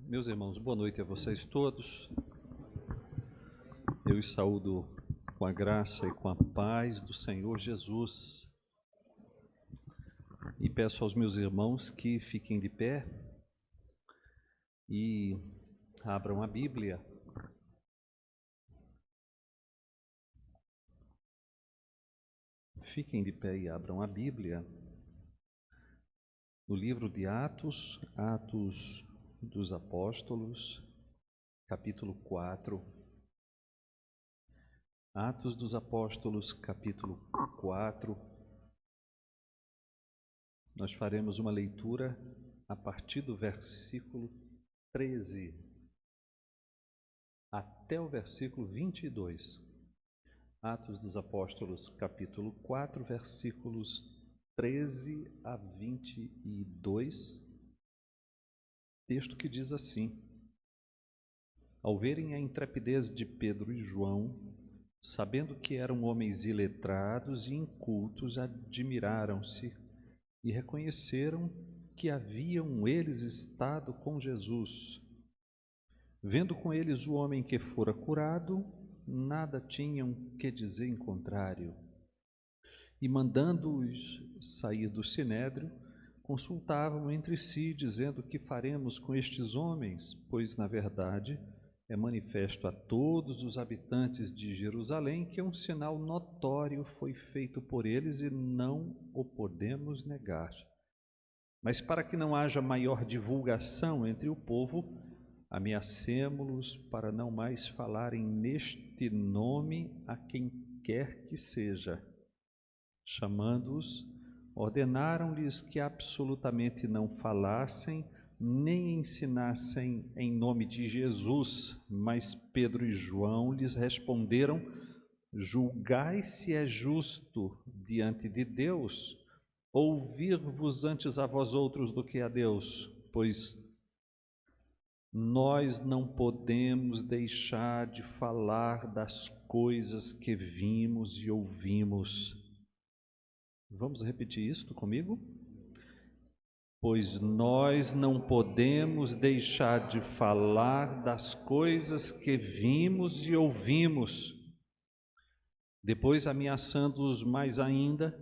Meus irmãos, boa noite a vocês todos. Eu os saúdo com a graça e com a paz do Senhor Jesus. E peço aos meus irmãos que fiquem de pé e abram a Bíblia. Fiquem de pé e abram a Bíblia. No livro de Atos dos Apóstolos, capítulo 4. Atos dos Apóstolos, capítulo 4. Nós faremos uma leitura a partir do versículo 13 até o versículo 22. Atos dos Apóstolos, capítulo 4, versículos 13 a 22. Texto que diz assim: Ao verem a intrepidez de Pedro e João, sabendo que eram homens iletrados e incultos, admiraram-se e reconheceram que haviam eles estado com Jesus. Vendo com eles o homem que fora curado, nada tinham que dizer em contrário. E mandando-os sair do sinédrio, consultavam entre si, dizendo: que faremos com estes homens? Pois, na verdade, é manifesto a todos os habitantes de Jerusalém que um sinal notório foi feito por eles e não o podemos negar. Mas para que não haja maior divulgação entre o povo, ameacemo-los para não mais falarem neste nome a quem quer que seja. Chamando-os, ordenaram-lhes que absolutamente não falassem nem ensinassem em nome de Jesus. Mas Pedro e João lhes responderam: julgai se é justo diante de Deus ouvir-vos antes a vós outros do que a Deus, pois nós não podemos deixar de falar das coisas que vimos e ouvimos. Vamos repetir isto comigo? Pois nós não podemos deixar de falar das coisas que vimos e ouvimos. Depois, ameaçando-os mais ainda,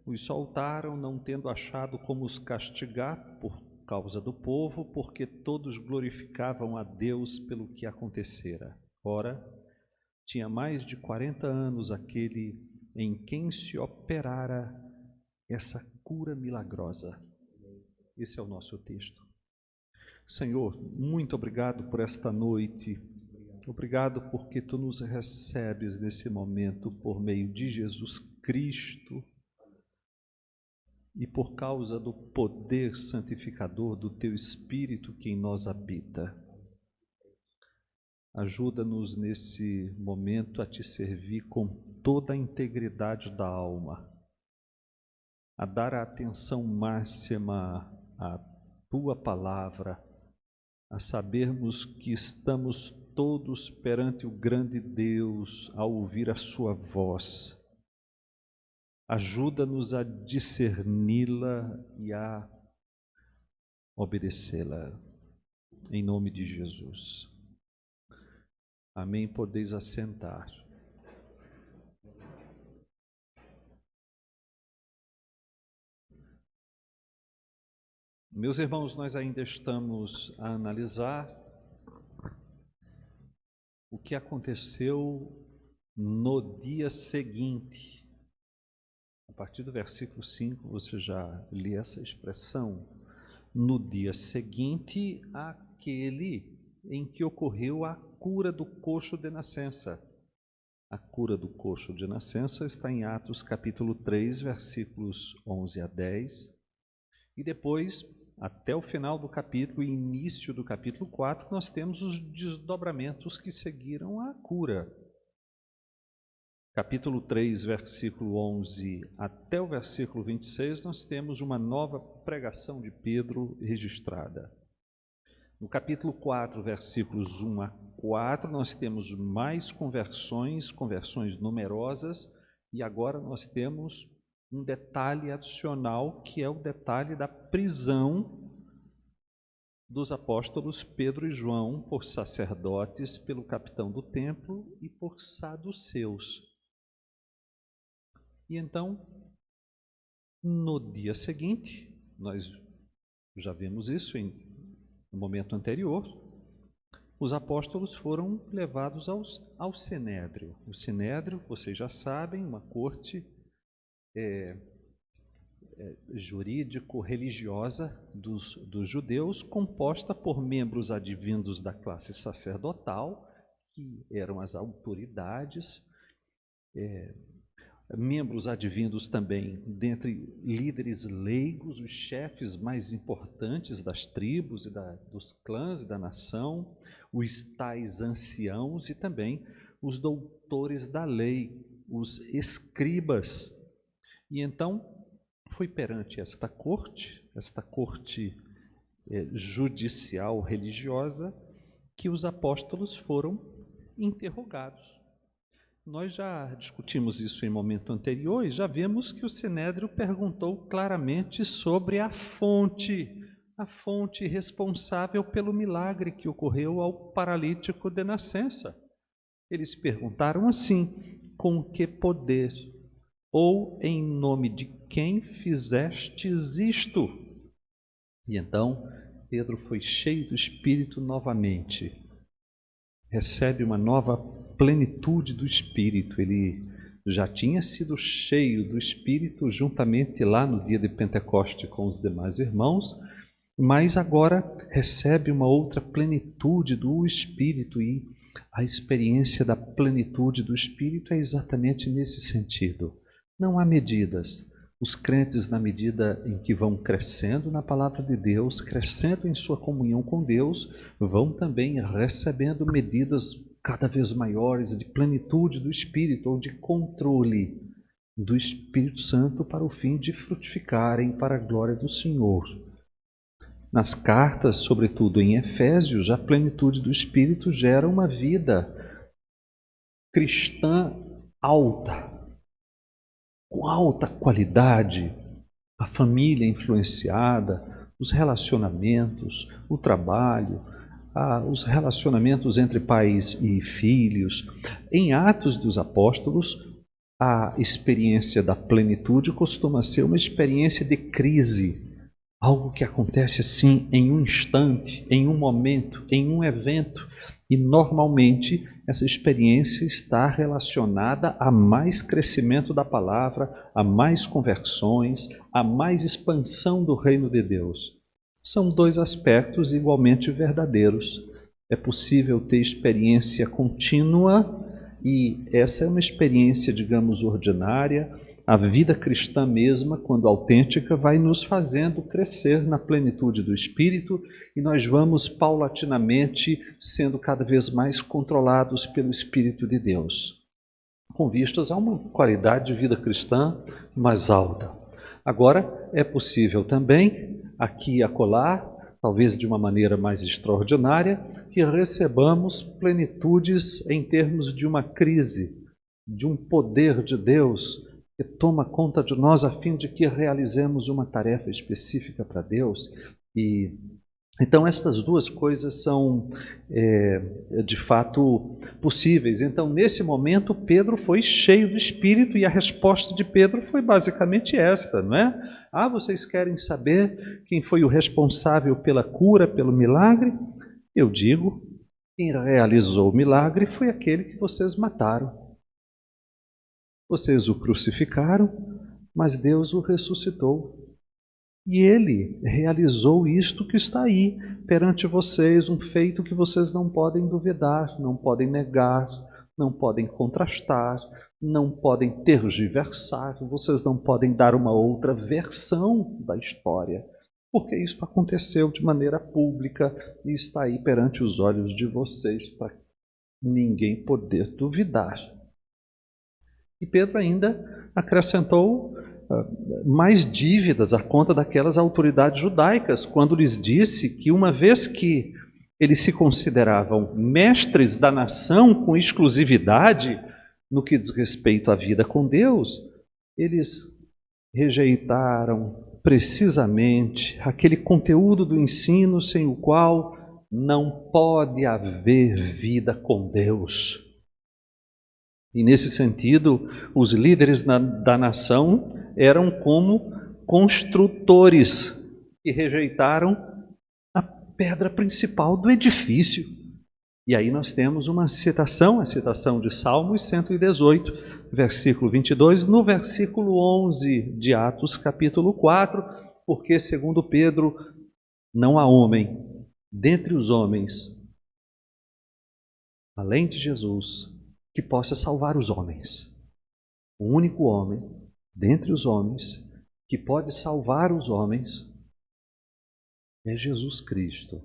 os soltaram, não tendo achado como os castigar por causa do povo, porque todos glorificavam a Deus pelo que acontecera. Ora, tinha mais de 40 anos aquele em quem se operara essa cura milagrosa. Esse é o nosso texto. Senhor, muito obrigado por esta noite. Obrigado porque Tu nos recebes nesse momento por meio de Jesus Cristo e por causa do poder santificador do Teu Espírito que em nós habita. Ajuda-nos nesse momento a Te servir com toda a integridade da alma, a dar a atenção máxima à Tua palavra, a sabermos que estamos todos perante o grande Deus ao ouvir a Sua voz. Ajuda-nos a discerni-la e a obedecê-la, em nome de Jesus. Amém. Podeis assentar. Meus irmãos, nós ainda estamos a analisar o que aconteceu no dia seguinte. A partir do versículo 5, você já lê essa expressão. No dia seguinte, aquele em que ocorreu a cura do coxo de nascença. A cura do coxo de nascença está em Atos capítulo 3, versículos 11 a 10. E depois, até o final do capítulo e início do capítulo 4, nós temos os desdobramentos que seguiram a cura. Capítulo 3, versículo 11 até o versículo 26, nós temos uma nova pregação de Pedro registrada. No capítulo 4, versículos 1 a 4, nós temos mais conversões numerosas, e agora nós temos um detalhe adicional, que é o detalhe da prisão dos apóstolos Pedro e João por sacerdotes, pelo capitão do templo e por saduceus. E então, no dia seguinte, nós já vimos isso no momento anterior, os apóstolos foram levados ao Sinédrio. O Sinédrio, vocês já sabem, uma corte jurídico-religiosa dos judeus, composta por membros advindos da classe sacerdotal, que eram as autoridades, membros advindos também dentre líderes leigos, os chefes mais importantes das tribos e dos clãs da nação, os tais anciãos e também os doutores da lei, os escribas. E então foi perante esta corte judicial religiosa, que os apóstolos foram interrogados. Nós já discutimos isso em momento anterior e já vimos que o Sinédrio perguntou claramente sobre a fonte responsável pelo milagre que ocorreu ao paralítico de nascença. Eles perguntaram assim: com que poder ou em nome de quem fizestes isto? E então Pedro foi cheio do Espírito novamente, recebe uma nova plenitude do Espírito. Ele já tinha sido cheio do Espírito juntamente lá no dia de Pentecoste com os demais irmãos, mas agora recebe uma outra plenitude do Espírito, e a experiência da plenitude do Espírito é exatamente nesse sentido. Não há medidas. Os crentes, na medida em que vão crescendo na palavra de Deus, crescendo em sua comunhão com Deus, vão também recebendo medidas cada vez maiores de plenitude do Espírito, ou de controle do Espírito Santo, para o fim de frutificarem para a glória do Senhor. Nas cartas, sobretudo em Efésios, a plenitude do Espírito gera uma vida cristã alta, com alta qualidade, a família influenciada, os relacionamentos, o trabalho, os relacionamentos entre pais e filhos. Em Atos dos Apóstolos, a experiência da plenitude costuma ser uma experiência de crise, algo que acontece assim em um instante, em um momento, em um evento. E normalmente essa experiência está relacionada a mais crescimento da palavra, a mais conversões, a mais expansão do reino de Deus. São dois aspectos igualmente verdadeiros. É possível ter experiência contínua, e essa é uma experiência, digamos, ordinária. A vida cristã mesma, quando autêntica, vai nos fazendo crescer na plenitude do Espírito, e nós vamos paulatinamente sendo cada vez mais controlados pelo Espírito de Deus, com vistas a uma qualidade de vida cristã mais alta. Agora, é possível também, aqui e acolá, talvez de uma maneira mais extraordinária, que recebamos plenitudes em termos de uma crise, de um poder de Deus que toma conta de nós a fim de que realizemos uma tarefa específica para Deus. E então estas duas coisas são de fato possíveis. Então, nesse momento, Pedro foi cheio do Espírito, e a resposta de Pedro foi basicamente esta, não é? Vocês querem saber quem foi o responsável pela cura, pelo milagre? Eu digo, quem realizou o milagre foi aquele que vocês mataram. Vocês o crucificaram, mas Deus o ressuscitou. E Ele realizou isto que está aí perante vocês, um feito que vocês não podem duvidar, não podem negar, não podem contrastar, não podem tergiversar, vocês não podem dar uma outra versão da história, porque isso aconteceu de maneira pública e está aí perante os olhos de vocês, para ninguém poder duvidar. E Pedro ainda acrescentou mais dívidas à conta daquelas autoridades judaicas, quando lhes disse que, uma vez que eles se consideravam mestres da nação com exclusividade no que diz respeito à vida com Deus, eles rejeitaram precisamente aquele conteúdo do ensino sem o qual não pode haver vida com Deus. E nesse sentido, os líderes da nação eram como construtores que rejeitaram a pedra principal do edifício. E aí nós temos uma citação, a citação de Salmos 118, versículo 22, no versículo 11 de Atos, capítulo 4, porque, segundo Pedro, não há homem dentre os homens, além de Jesus, que possa salvar os homens. O único homem dentre os homens que pode salvar os homens é Jesus Cristo.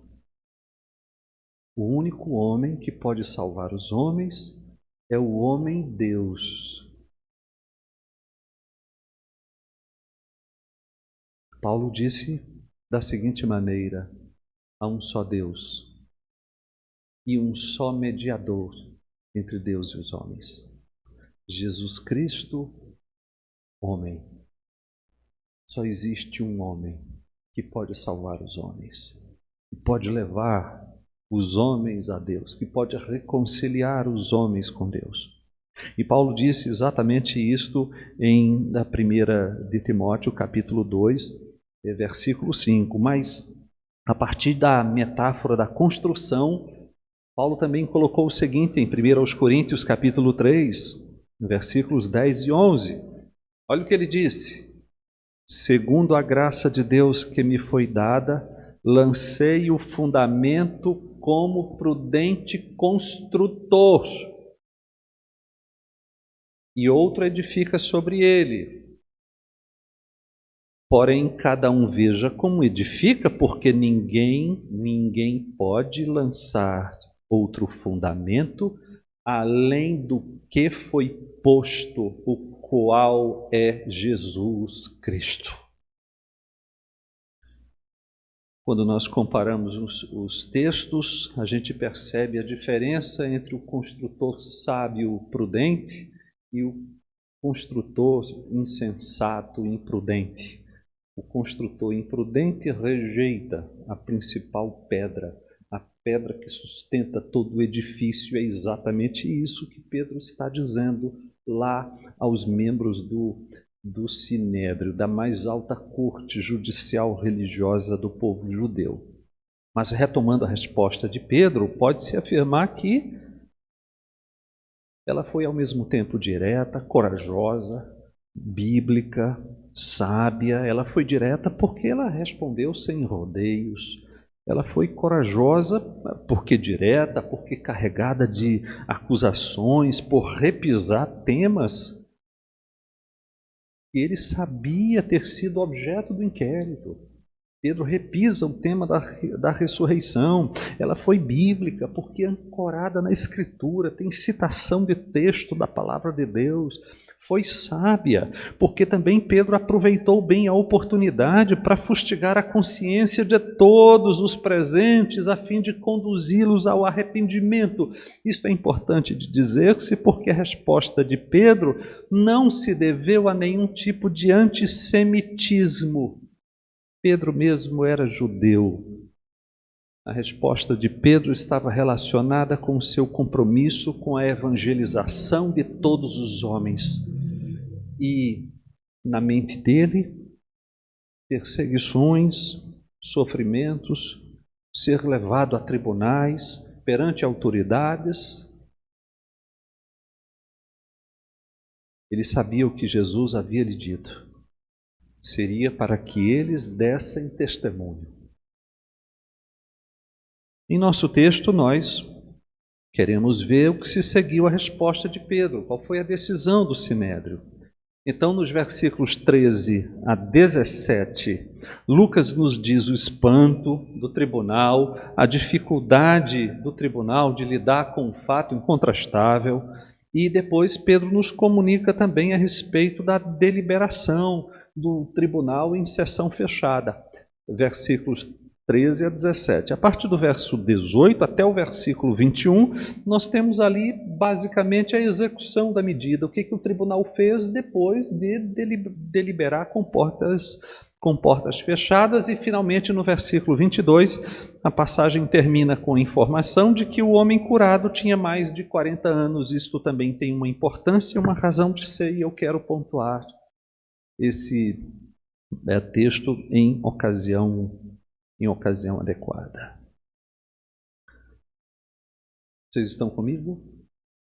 O único homem que pode salvar os homens é o homem Deus. Paulo disse da seguinte maneira: há um só Deus e um só mediador entre Deus e os homens, Jesus Cristo, homem. Só existe um homem que pode salvar os homens, que pode levar os homens a Deus, que pode reconciliar os homens com Deus. E Paulo disse exatamente isto em 1 de Timóteo, capítulo 2, versículo 5. Mas, a partir da metáfora da construção, Paulo também colocou o seguinte em 1 Coríntios, capítulo 3, versículos 10 e 11. Olha o que ele disse: segundo a graça de Deus que me foi dada, lancei o fundamento como prudente construtor, e outro edifica sobre ele. Porém, cada um veja como edifica, porque ninguém pode lançar outro fundamento além do que foi posto, o qual é Jesus Cristo. Quando nós comparamos os textos, a gente percebe a diferença entre o construtor sábio, prudente, e o construtor insensato, imprudente. O construtor imprudente rejeita a principal pedra, a pedra que sustenta todo o edifício. É exatamente isso que Pedro está dizendo lá aos membros do Sinédrio, da mais alta corte judicial religiosa do povo judeu. Mas, retomando a resposta de Pedro, pode-se afirmar que ela foi ao mesmo tempo direta, corajosa, bíblica, sábia. Ela foi direta porque ela respondeu sem rodeios. Ela foi corajosa porque direta, porque carregada de acusações, por repisar temas que ele sabia ter sido objeto do inquérito. Pedro repisa o tema da ressurreição. Ela foi bíblica porque ancorada na Escritura, tem citação de texto da palavra de Deus. Foi sábia porque também Pedro aproveitou bem a oportunidade para fustigar a consciência de todos os presentes a fim de conduzi-los ao arrependimento. Isto é importante de dizer-se porque a resposta de Pedro não se deveu a nenhum tipo de antissemitismo. Pedro mesmo era judeu. A resposta de Pedro estava relacionada com o seu compromisso com a evangelização de todos os homens. E, na mente dele, perseguições, sofrimentos, ser levado a tribunais, perante autoridades. Ele sabia o que Jesus havia lhe dito. Seria para que eles dessem testemunho. Em nosso texto, nós queremos ver o que se seguiu a resposta de Pedro, qual foi a decisão do Sinédrio. Então, nos versículos 13 a 17, Lucas nos diz o espanto do tribunal, a dificuldade do tribunal de lidar com um fato incontrastável, e depois Pedro nos comunica também a respeito da deliberação do tribunal em sessão fechada, versículos 13 a 17. A partir do verso 18 até o versículo 21, nós temos ali basicamente a execução da medida. O que o tribunal fez depois de deliberar com portas com portas fechadas, e finalmente no versículo 22, a passagem termina com a informação de que o homem curado tinha mais de 40 anos. Isto também tem uma importância e uma razão de ser, e eu quero pontuar esse texto em ocasião adequada. Vocês estão comigo?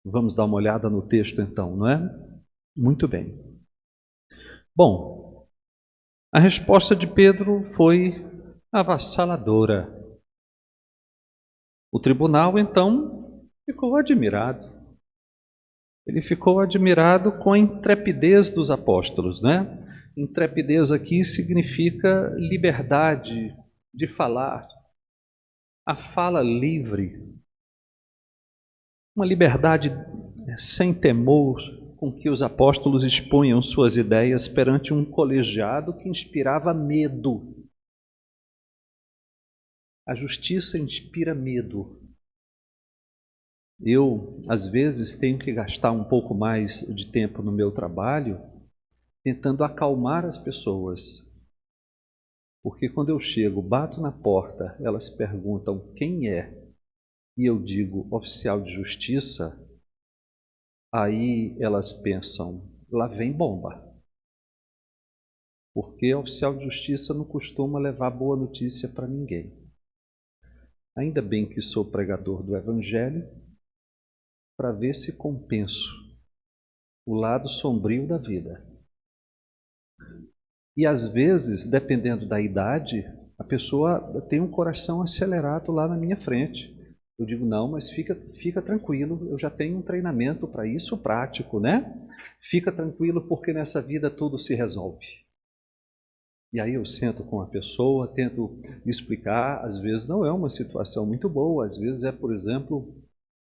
Vamos dar uma olhada no texto então, não é? Muito bem. Bom, a resposta de Pedro foi avassaladora. O tribunal, então, ficou admirado. Ele ficou admirado com a intrepidez dos apóstolos, né? Intrepidez aqui significa liberdade de falar, a fala livre, uma liberdade sem temor, com que os apóstolos expunham suas ideias perante um colegiado que inspirava medo. A justiça inspira medo. Eu, às vezes, tenho que gastar um pouco mais de tempo no meu trabalho tentando acalmar as pessoas. Porque quando eu chego, bato na porta, elas perguntam quem é, e eu digo oficial de justiça, aí elas pensam, lá vem bomba. Porque oficial de justiça não costuma levar boa notícia para ninguém. Ainda bem que sou pregador do Evangelho, para ver se compenso o lado sombrio da vida. E às vezes, dependendo da idade, a pessoa tem um coração acelerado lá na minha frente. Eu digo, não, mas fica tranquilo, eu já tenho um treinamento para isso prático, né? Fica tranquilo porque nessa vida tudo se resolve. E aí eu sento com a pessoa, tento explicar, às vezes não é uma situação muito boa, às vezes é, por exemplo,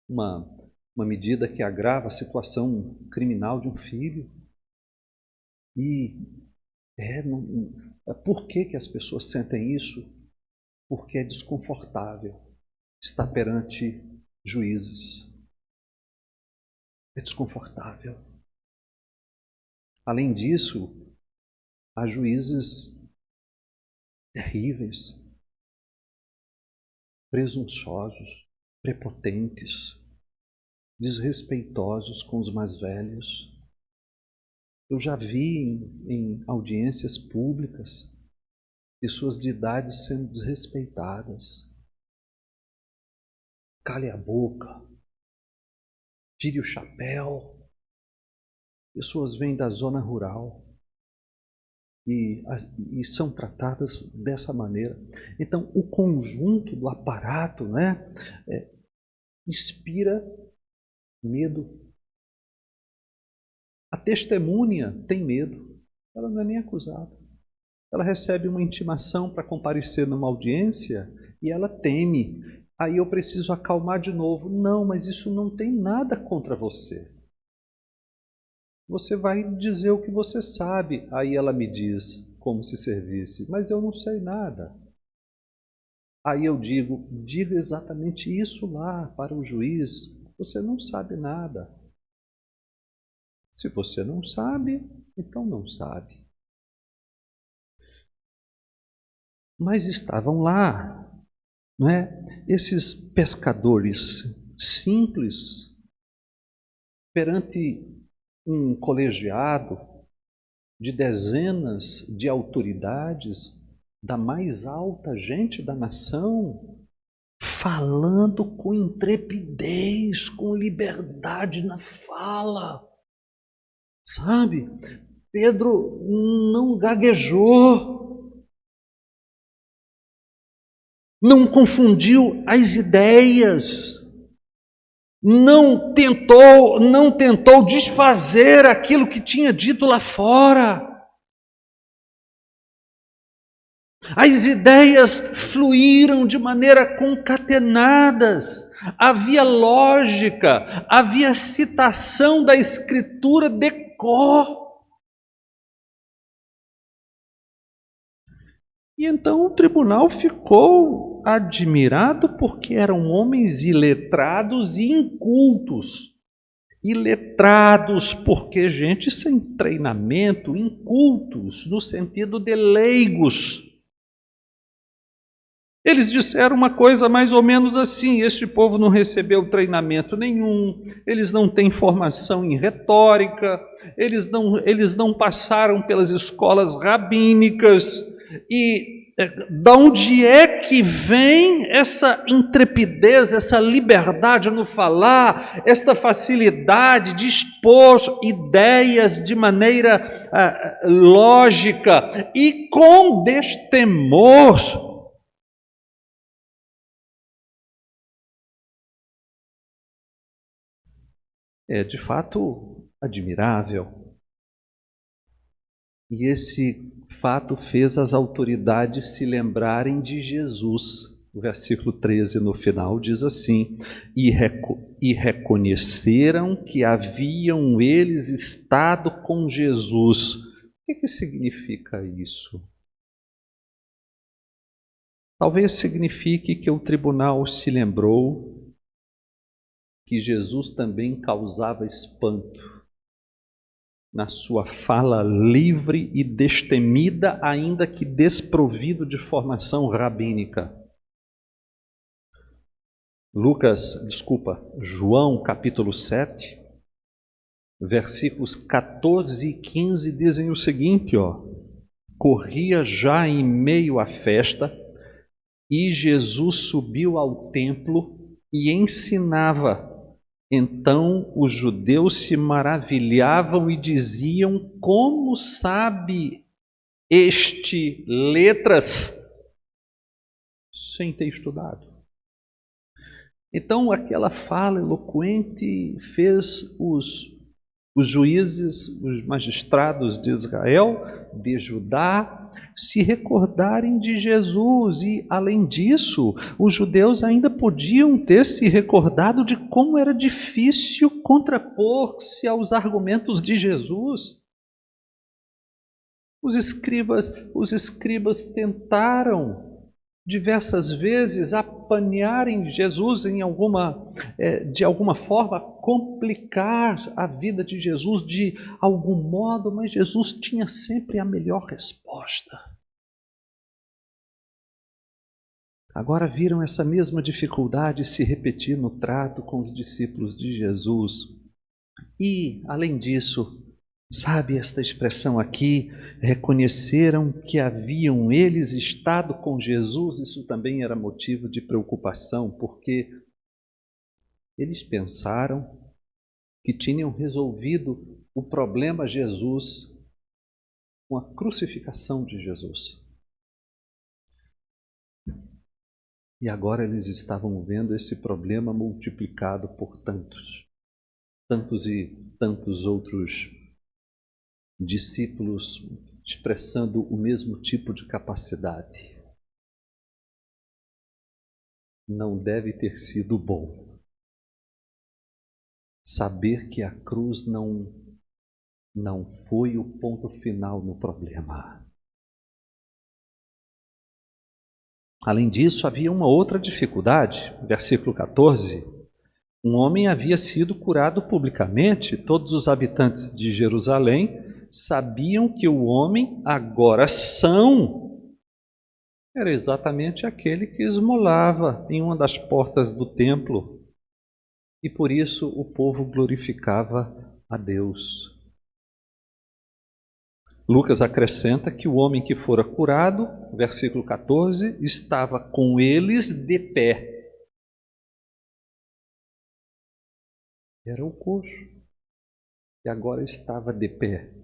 uma medida que agrava a situação criminal de um filho. E por que as pessoas sentem isso? Porque é desconfortável estar perante juízes. É desconfortável. Além disso, há juízes terríveis, presunçosos, prepotentes, desrespeitosos com os mais velhos. Eu já vi em audiências públicas pessoas de idade sendo desrespeitadas. Cale a boca, tire o chapéu. Pessoas vêm da zona rural e são tratadas dessa maneira. Então, o conjunto do aparato, né, inspira medo. A testemunha tem medo, ela não é nem acusada. Ela recebe uma intimação para comparecer numa audiência e ela teme. Aí eu preciso acalmar de novo. Não, mas isso não tem nada contra você. Você vai dizer o que você sabe. Aí ela me diz como se servisse, mas eu não sei nada. Aí eu digo, diga exatamente isso lá para o juiz. Você não sabe nada. Se você não sabe, então não sabe. Mas estavam lá, não é? Esses pescadores simples, perante um colegiado de dezenas de autoridades da mais alta gente da nação, falando com intrepidez, com liberdade na fala. Sabe? Pedro não gaguejou, não confundiu as ideias, não tentou desfazer aquilo que tinha dito lá fora. As ideias fluíram de maneira concatenadas. Havia lógica, havia citação da Escritura de cor. E então o tribunal ficou admirado porque eram homens iletrados e incultos. iletrados, porque gente sem treinamento, incultos, no sentido de leigos. Eles disseram uma coisa mais ou menos assim: este povo não recebeu treinamento nenhum, eles não têm formação em retórica, eles não passaram pelas escolas rabínicas, e de onde é que vem essa intrepidez, essa liberdade no falar, esta facilidade de expor ideias de maneira lógica e com destemor? É de fato admirável. E esse fato fez as autoridades se lembrarem de Jesus. O versículo 13 no final diz assim: e reconheceram que haviam eles estado com Jesus. O que significa isso? Talvez signifique que o tribunal se lembrou que Jesus também causava espanto na sua fala livre e destemida, ainda que desprovido de formação rabínica. João capítulo 7, versículos 14 e 15 dizem o seguinte, corria já em meio à festa, e Jesus subiu ao templo e ensinava. Então os judeus se maravilhavam e diziam: como sabe este letras sem ter estudado? Então aquela fala eloquente fez os juízes, os magistrados de Israel, de Judá, se recordarem de Jesus. E, além disso, os judeus ainda podiam ter se recordado de como era difícil contrapor-se aos argumentos de Jesus. Os escribas tentaram diversas vezes apanharem Jesus de alguma forma, complicar a vida de Jesus de algum modo, mas Jesus tinha sempre a melhor resposta. Agora viram essa mesma dificuldade se repetir no trato com os discípulos de Jesus. E, além disso, sabe esta expressão aqui, reconheceram que haviam eles estado com Jesus. Isso também era motivo de preocupação, porque eles pensaram que tinham resolvido o problema Jesus com a crucificação de Jesus. E agora eles estavam vendo esse problema multiplicado por tantos e tantos outros discípulos expressando o mesmo tipo de capacidade. Não deve ter sido bom saber que a cruz não foi o ponto final no problema. Além disso, havia uma outra dificuldade. Versículo 14. Um homem havia sido curado publicamente. Todos os habitantes de Jerusalém sabiam que o homem agora são era exatamente aquele que esmolava em uma das portas do templo. E por isso o povo glorificava a Deus. Lucas acrescenta que o homem que fora curado, versículo 14, estava com eles de pé. Era o coxo, e agora estava de pé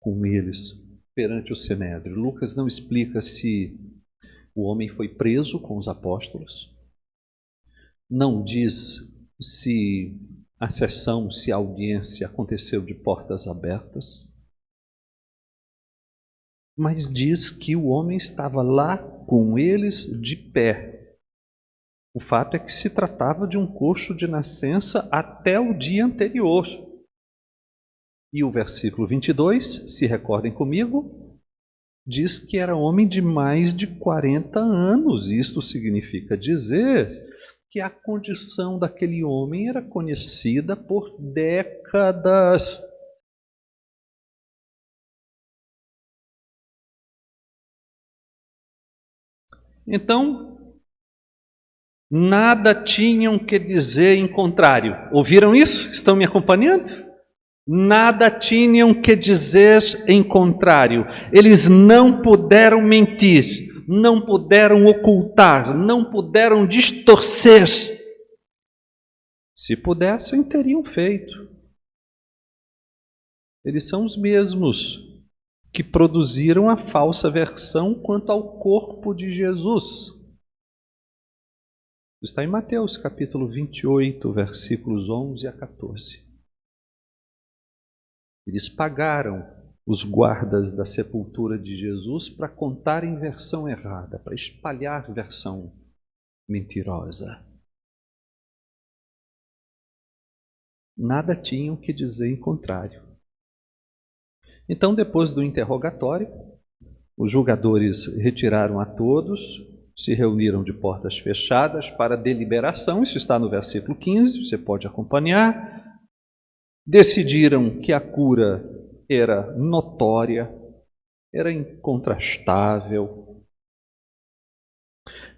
com eles perante o Sinédrio. Lucas não explica se o homem foi preso com os apóstolos, não diz se a sessão, se a audiência aconteceu de portas abertas, mas diz que o homem estava lá com eles de pé. O fato é que se tratava de um coxo de nascença até o dia anterior. E o versículo 22, se recordem comigo, diz que era homem de mais de 40 anos. Isto significa dizer que a condição daquele homem era conhecida por décadas. Então, nada tinham que dizer em contrário. Ouviram isso? Estão me acompanhando? Nada tinham que dizer em contrário. Eles não puderam mentir, não puderam ocultar, não puderam distorcer. Se pudessem, teriam feito. Eles são os mesmos que produziram a falsa versão quanto ao corpo de Jesus. Está em Mateus capítulo 28, versículos 11 a 14. Eles pagaram os guardas da sepultura de Jesus para contarem versão errada, para espalhar versão mentirosa. Nada tinham que dizer em contrário. Então, depois do interrogatório, os julgadores retiraram a todos, se reuniram de portas fechadas para deliberação. Isso está no versículo 15, você pode acompanhar. Decidiram que a cura era notória, era incontrastável.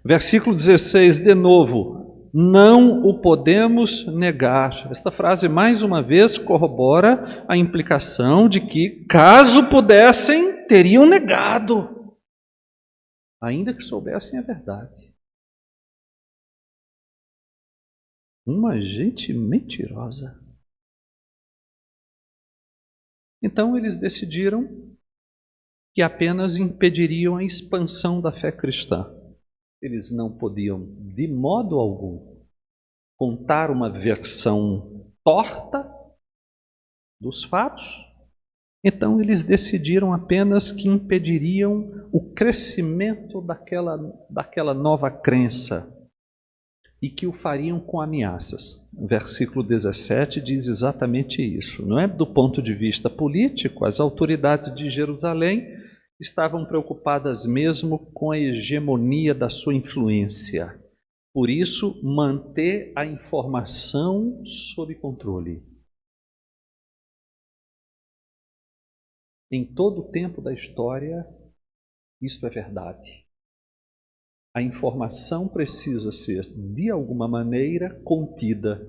Versículo 16, de novo, não o podemos negar. Esta frase, mais uma vez, corrobora a implicação de que, caso pudessem, teriam negado, ainda que soubessem a verdade. Uma gente mentirosa. Então eles decidiram que apenas impediriam a expansão da fé cristã. Eles não podiam, de modo algum, contar uma versão torta dos fatos. Então eles decidiram apenas que impediriam o crescimento daquela nova crença e que o fariam com ameaças. O versículo 17 diz exatamente isso. Não é? Do ponto de vista político, as autoridades de Jerusalém estavam preocupadas mesmo com a hegemonia da sua influência. Por isso, manter a informação sob controle. Em todo o tempo da história, isso é verdade. A informação precisa ser, de alguma maneira, contida,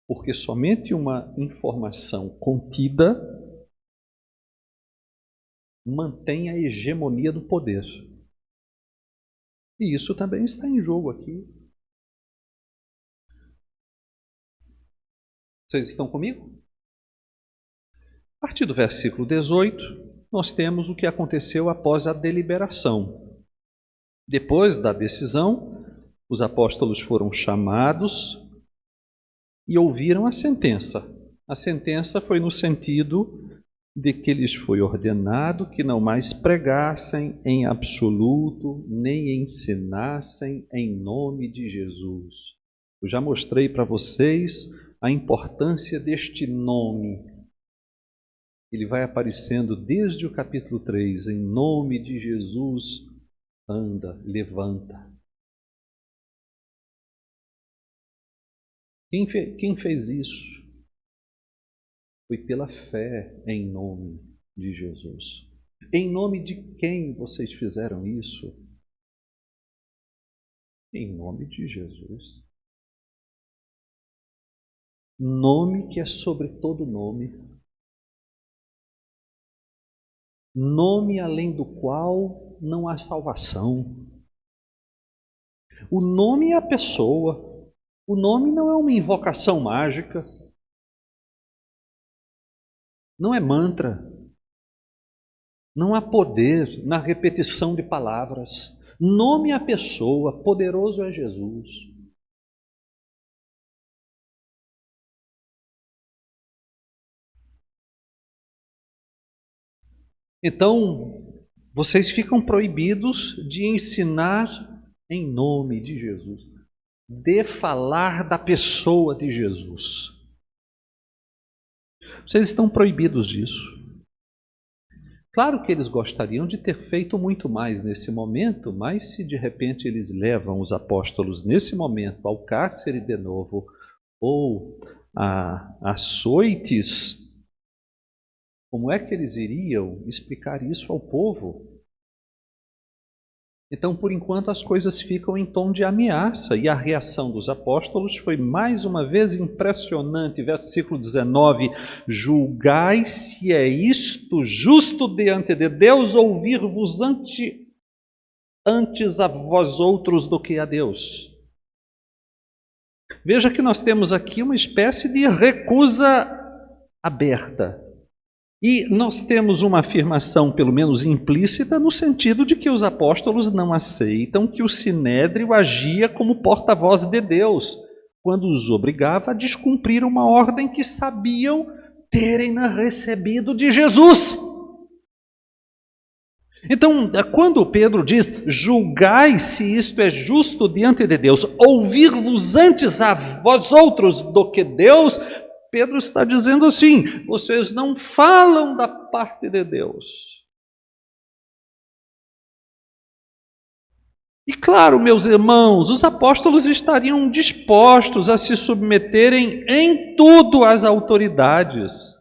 porque somente uma informação contida mantém a hegemonia do poder. E isso também está em jogo aqui. Vocês estão comigo? A partir do versículo 18, nós temos o que aconteceu após a deliberação. Depois da decisão, os apóstolos foram chamados e ouviram a sentença. A sentença foi no sentido de que lhes foi ordenado que não mais pregassem em absoluto, nem ensinassem em nome de Jesus. Eu já mostrei para vocês a importância deste nome. Ele vai aparecendo desde o capítulo 3, em nome de Jesus. Anda, levanta. Quem fez isso? Foi pela fé em nome de Jesus. Em nome de quem vocês fizeram isso? Em nome de Jesus. Nome que é sobre todo nome. Nome além do qual não há salvação. O nome é a pessoa. O nome não é uma invocação mágica. Não é mantra. Não há poder na repetição de palavras. Nome é a pessoa. Poderoso é Jesus. Então, vocês ficam proibidos de ensinar em nome de Jesus, de falar da pessoa de Jesus. Vocês estão proibidos disso. Claro que eles gostariam de ter feito muito mais nesse momento, mas se de repente eles levam os apóstolos nesse momento ao cárcere de novo ou a açoites, como é que eles iriam explicar isso ao povo? Então, por enquanto, as coisas ficam em tom de ameaça, e a reação dos apóstolos foi mais uma vez impressionante. Versículo 19: julgai se é isto justo diante de Deus, ouvir-vos antes a vós outros do que a Deus. Veja que nós temos aqui uma espécie de recusa aberta. E nós temos uma afirmação, pelo menos implícita, no sentido de que os apóstolos não aceitam que o sinédrio agia como porta-voz de Deus, quando os obrigava a descumprir uma ordem que sabiam terem recebido de Jesus. Então, quando Pedro diz, julgai se isto é justo diante de Deus, ouvir-vos antes a vós outros do que Deus, Pedro está dizendo assim, vocês não falam da parte de Deus. E claro, meus irmãos, os apóstolos estariam dispostos a se submeterem em tudo às autoridades.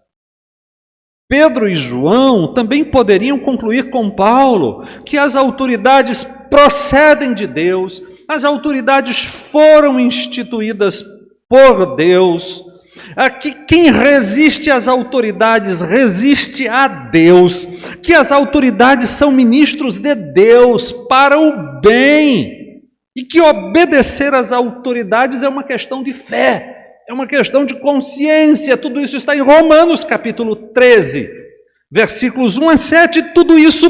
Pedro e João também poderiam concluir com Paulo que as autoridades procedem de Deus, as autoridades foram instituídas por Deus, que quem resiste às autoridades resiste a Deus, que as autoridades são ministros de Deus para o bem, e que obedecer às autoridades é uma questão de fé, é uma questão de consciência. Tudo isso está em Romanos capítulo 13, versículos 1 a 7, tudo isso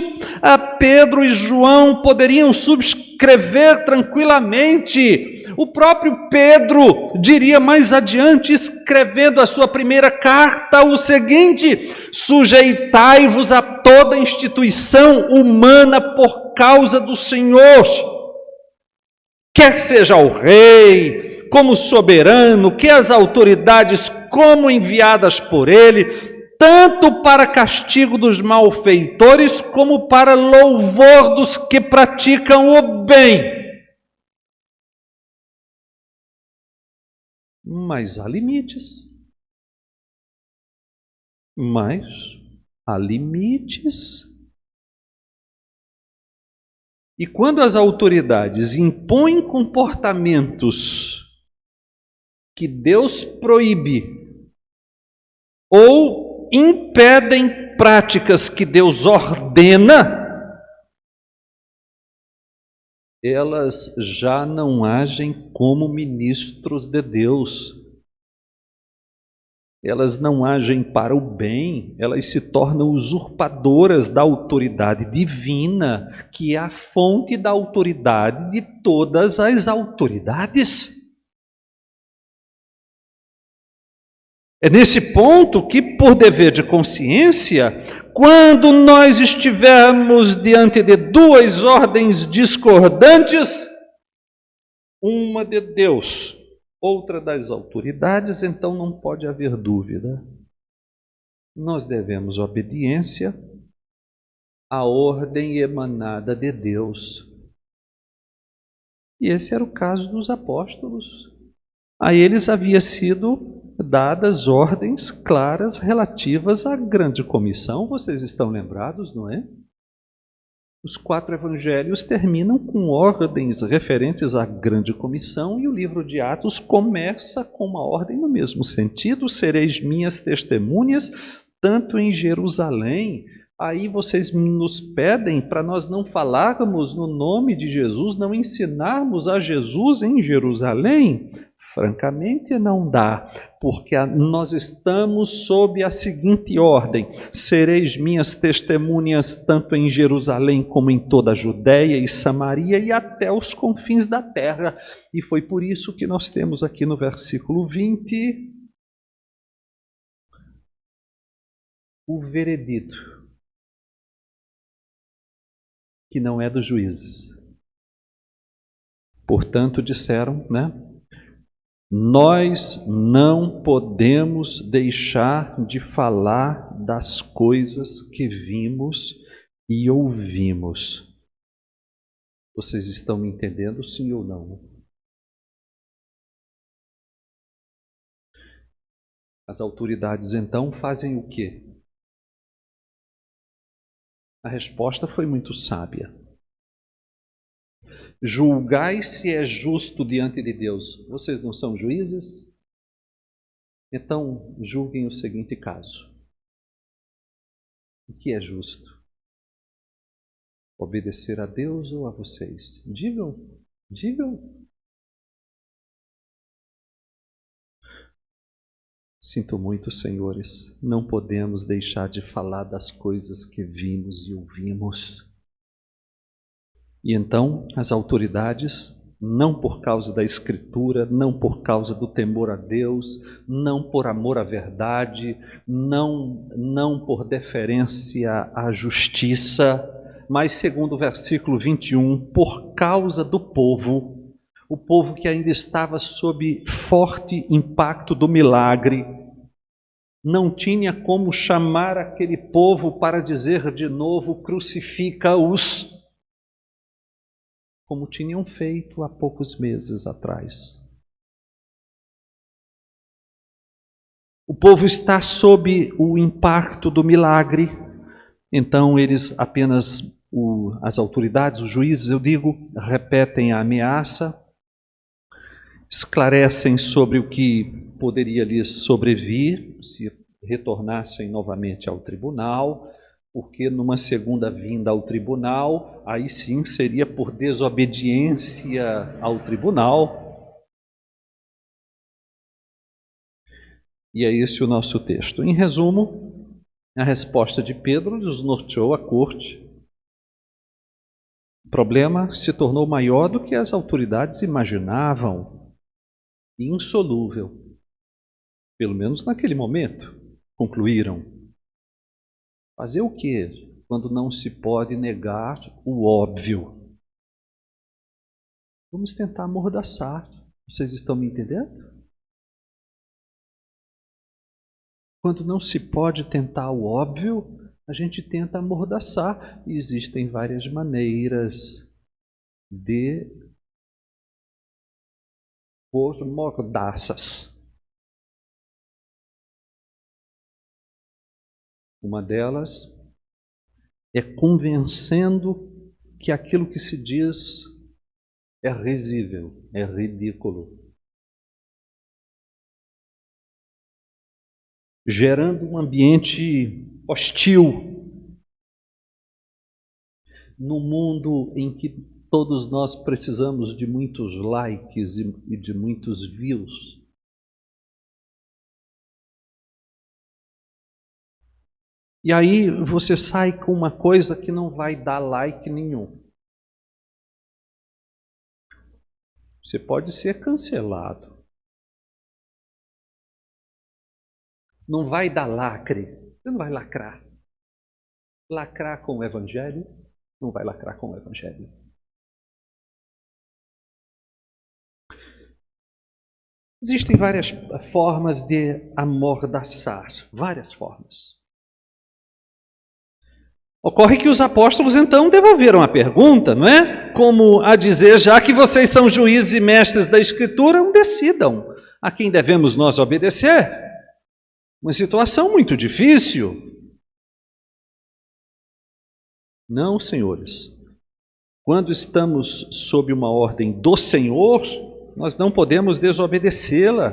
Pedro e João poderiam subscrever tranquilamente. O próprio Pedro diria mais adiante, escrevendo a sua primeira carta, o seguinte: sujeitai-vos a toda instituição humana por causa do Senhor, quer seja o rei, como soberano, que as autoridades como enviadas por ele, tanto para castigo dos malfeitores, como para louvor dos que praticam o bem. Mas há limites. Mas há limites. E quando as autoridades impõem comportamentos que Deus proíbe, ou impedem práticas que Deus ordena, elas já não agem como ministros de Deus. Elas não agem para o bem, elas se tornam usurpadoras da autoridade divina, que é a fonte da autoridade de todas as autoridades. É nesse ponto que, por dever de consciência, quando nós estivermos diante de duas ordens discordantes, uma de Deus, outra das autoridades, então não pode haver dúvida. Nós devemos obediência à ordem emanada de Deus. E esse era o caso dos apóstolos. A eles havia sido dadas ordens claras relativas à grande comissão. Vocês estão lembrados, não é? Os 4 evangelhos terminam com ordens referentes à grande comissão, e o livro de Atos começa com uma ordem no mesmo sentido: sereis minhas testemunhas, tanto em Jerusalém. Aí vocês nos pedem para nós não falarmos no nome de Jesus, não ensinarmos a Jesus em Jerusalém. Francamente não dá, porque nós estamos sob a seguinte ordem: sereis minhas testemunhas tanto em Jerusalém como em toda a Judéia e Samaria e até os confins da terra. E foi por isso que nós temos aqui no versículo 20 o veredito, que não é dos juízes. Portanto, disseram, né? Nós não podemos deixar de falar das coisas que vimos e ouvimos. Vocês estão me entendendo, sim ou não? As autoridades então fazem o quê? A resposta foi muito sábia. Julgai se é justo diante de Deus. Vocês não são juízes? Então, julguem o seguinte caso. O que é justo? Obedecer a Deus ou a vocês? Digam, digam. Sinto muito, senhores, não podemos deixar de falar das coisas que vimos e ouvimos. E então, as autoridades, não por causa da Escritura, não por causa do temor a Deus, não por amor à verdade, não por deferência à justiça, mas, segundo o versículo 21, por causa do povo, o povo que ainda estava sob forte impacto do milagre, não tinha como chamar aquele povo para dizer de novo: crucifica-os, como tinham feito há poucos meses atrás. O povo está sob o impacto do milagre, então eles apenas, as autoridades, os juízes, eu digo, repetem a ameaça, esclarecem sobre o que poderia lhes sobrevir se retornassem novamente ao tribunal, porque numa segunda vinda ao tribunal, aí sim seria por desobediência ao tribunal. E é esse o nosso texto. Em resumo, a resposta de Pedro desnorteou a corte. O problema se tornou maior do que as autoridades imaginavam, insolúvel. Pelo menos naquele momento, concluíram. Fazer o quê quando não se pode negar o óbvio? Vamos tentar amordaçar. Vocês estão me entendendo? Quando não se pode tentar o óbvio, a gente tenta amordaçar. E existem várias maneiras de pôr mordaças. Uma delas é convencendo que aquilo que se diz é risível, é ridículo. Gerando um ambiente hostil no mundo em que todos nós precisamos de muitos likes e de muitos views. E aí você sai com uma coisa que não vai dar like nenhum. Você pode ser cancelado. Não vai dar lacre. Você não vai lacrar. Lacrar com o Evangelho? Não vai lacrar com o Evangelho. Existem várias formas de amordaçar. Várias formas. Ocorre que os apóstolos então devolveram a pergunta, não é? Como a dizer, já que vocês são juízes e mestres da Escritura, decidam a quem devemos nós obedecer. Uma situação muito difícil. Não, senhores. Quando estamos sob uma ordem do Senhor, nós não podemos desobedecê-la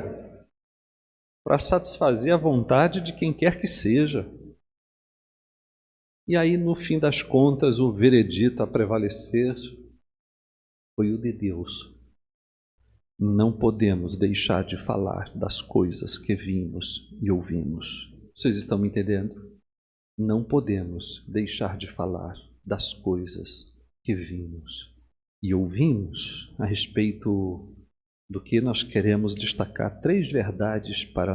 para satisfazer a vontade de quem quer que seja. E aí, no fim das contas, o veredito a prevalecer foi o de Deus. Não podemos deixar de falar das coisas que vimos e ouvimos. Vocês estão me entendendo? Não podemos deixar de falar das coisas que vimos e ouvimos a respeito do que nós queremos destacar 3 verdades para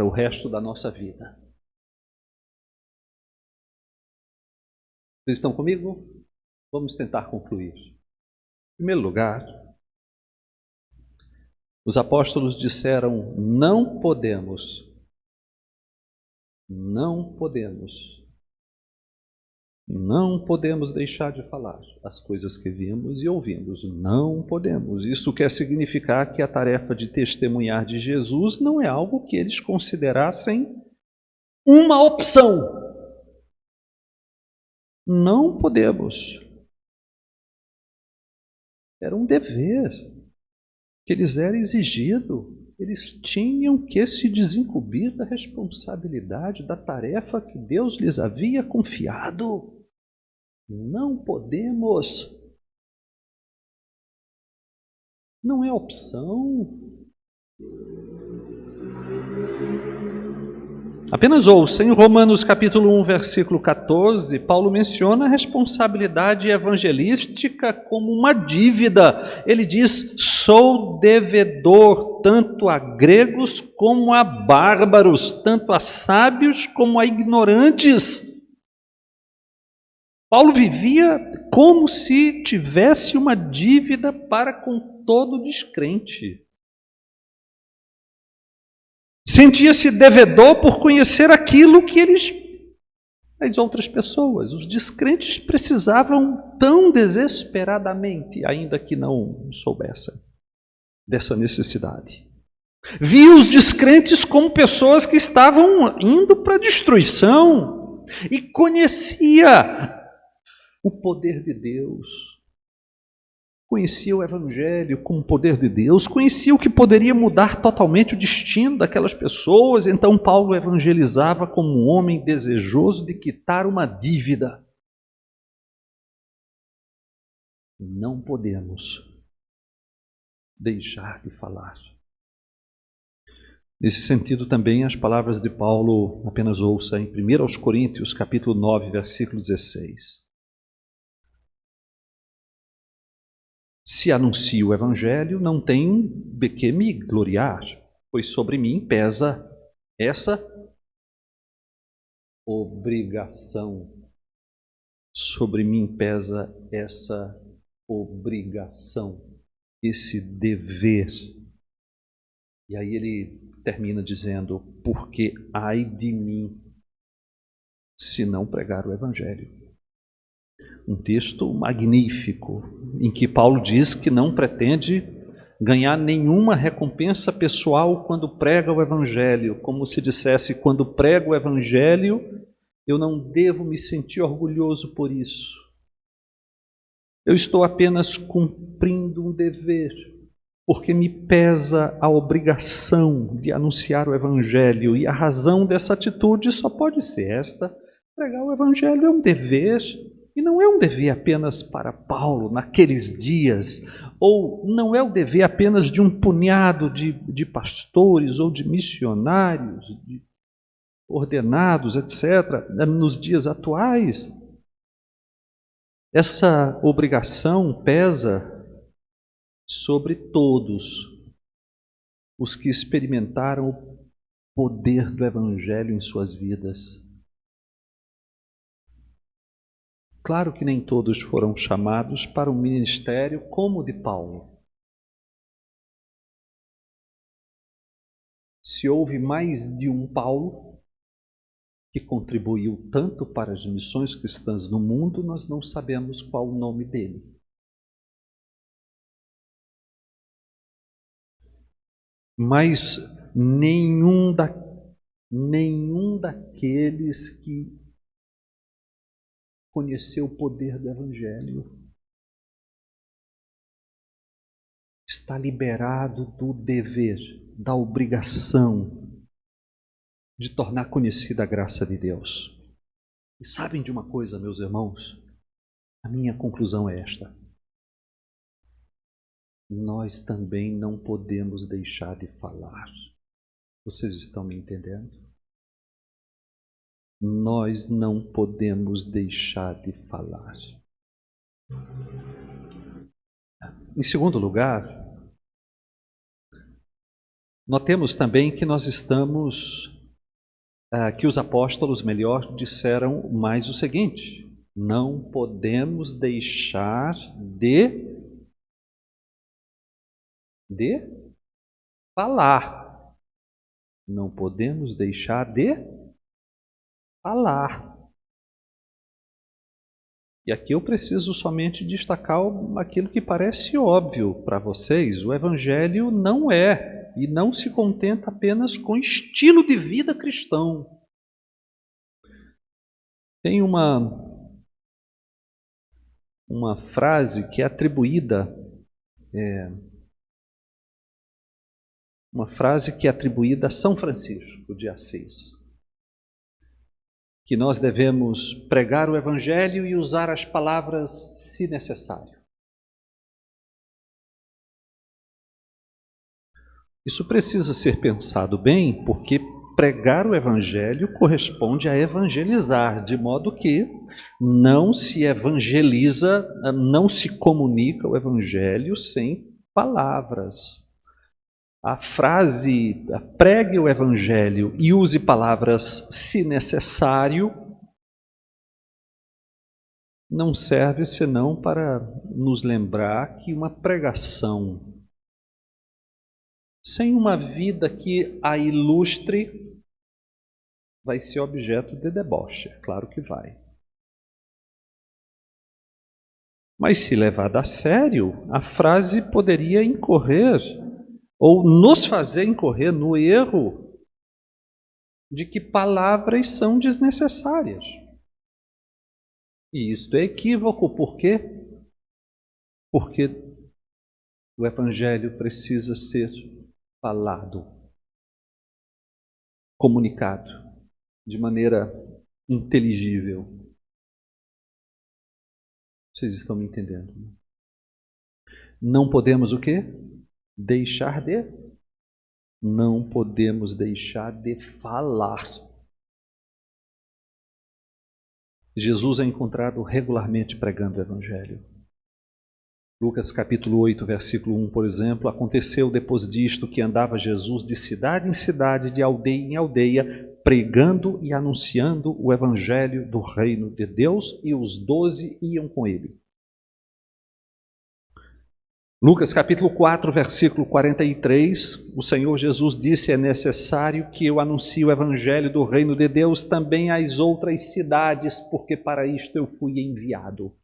o resto da nossa vida. Vocês estão comigo? Vamos tentar concluir. Em primeiro lugar, Os apóstolos disseram: não podemos, não podemos deixar de falar as coisas que vimos e ouvimos. Não podemos. Isso quer significar que a tarefa de testemunhar de Jesus não é algo que eles considerassem uma opção. Não podemos. Era um dever que lhes era exigido. Eles tinham que se desincumbir da responsabilidade, da tarefa que Deus lhes havia confiado. Não podemos. Não é opção. Apenas ouça, em Romanos capítulo 1, versículo 14, Paulo menciona a responsabilidade evangelística como uma dívida. Ele diz: sou devedor tanto a gregos como a bárbaros, tanto a sábios como a ignorantes. Paulo vivia como se tivesse uma dívida para com todo descrente. Sentia-se devedor por conhecer aquilo que as outras pessoas, os descrentes, precisavam tão desesperadamente, ainda que não soubessem dessa necessidade. Via os descrentes como pessoas que estavam indo para a destruição e conhecia o poder de Deus. Conhecia o Evangelho como poder de Deus, conhecia o que poderia mudar totalmente o destino daquelas pessoas. Então Paulo evangelizava como um homem desejoso de quitar uma dívida. Não podemos deixar de falar. Nesse sentido também as palavras de Paulo, apenas ouça em 1 Coríntios capítulo 9, versículo 16. Se anuncio o Evangelho, não tenho de que me gloriar, pois sobre mim pesa essa obrigação. Sobre mim pesa essa obrigação, esse dever. E aí ele termina dizendo: porque ai de mim, se não pregar o Evangelho. Um texto magnífico, em que Paulo diz que não pretende ganhar nenhuma recompensa pessoal quando prega o Evangelho, como se dissesse: quando prego o Evangelho, eu não devo me sentir orgulhoso por isso. Eu estou apenas cumprindo um dever, porque me pesa a obrigação de anunciar o Evangelho, e a razão dessa atitude só pode ser esta: pregar o Evangelho é um dever. E não é um dever apenas para Paulo naqueles dias, ou não é o dever apenas de um punhado de pastores ou de missionários, de ordenados, etc., nos dias atuais. Essa obrigação pesa sobre todos os que experimentaram o poder do Evangelho em suas vidas. Claro que nem todos foram chamados para um ministério como o de Paulo. Se houve mais de um Paulo que contribuiu tanto para as missões cristãs no mundo, nós não sabemos qual o nome dele. Mas nenhum daqueles que conheceu o poder do Evangelho está liberado do dever, da obrigação de tornar conhecida a graça de Deus. E sabem de uma coisa, meus irmãos? A minha conclusão é esta: nós também não podemos deixar de falar. Vocês estão me entendendo? Nós não podemos deixar de falar. Em segundo lugar, notemos também que nós estamos, que os apóstolos, melhor, disseram mais o seguinte: não podemos deixar de falar. Não podemos deixar de falar. E aqui eu preciso somente destacar aquilo que parece óbvio para vocês. O Evangelho não é e não se contenta apenas com estilo de vida cristão. Tem uma frase que é atribuída a São Francisco de Assis, que nós devemos pregar o Evangelho e usar as palavras se necessário. Isso precisa ser pensado bem, porque pregar o Evangelho corresponde a evangelizar, de modo que não se evangeliza, não se comunica o Evangelho sem palavras. A frase pregue o Evangelho e use palavras se necessário não serve senão para nos lembrar que uma pregação sem uma vida que a ilustre vai ser objeto de deboche, claro que vai. Mas se levada a sério, a frase poderia incorrer ou nos fazer incorrer no erro de que palavras são desnecessárias. E isto é equívoco, por quê? Porque o Evangelho precisa ser falado, comunicado, de maneira inteligível. Vocês estão me entendendo? Não podemos o quê? Não podemos deixar de falar. Jesus é encontrado regularmente pregando o Evangelho. Lucas capítulo 8, versículo 1, por exemplo, aconteceu depois disto que andava Jesus de cidade em cidade, de aldeia em aldeia, pregando e anunciando o Evangelho do reino de Deus, e os 12 iam com ele. Lucas capítulo 4, versículo 43, o Senhor Jesus disse: é necessário que eu anuncie o Evangelho do reino de Deus também às outras cidades, porque para isto eu fui enviado.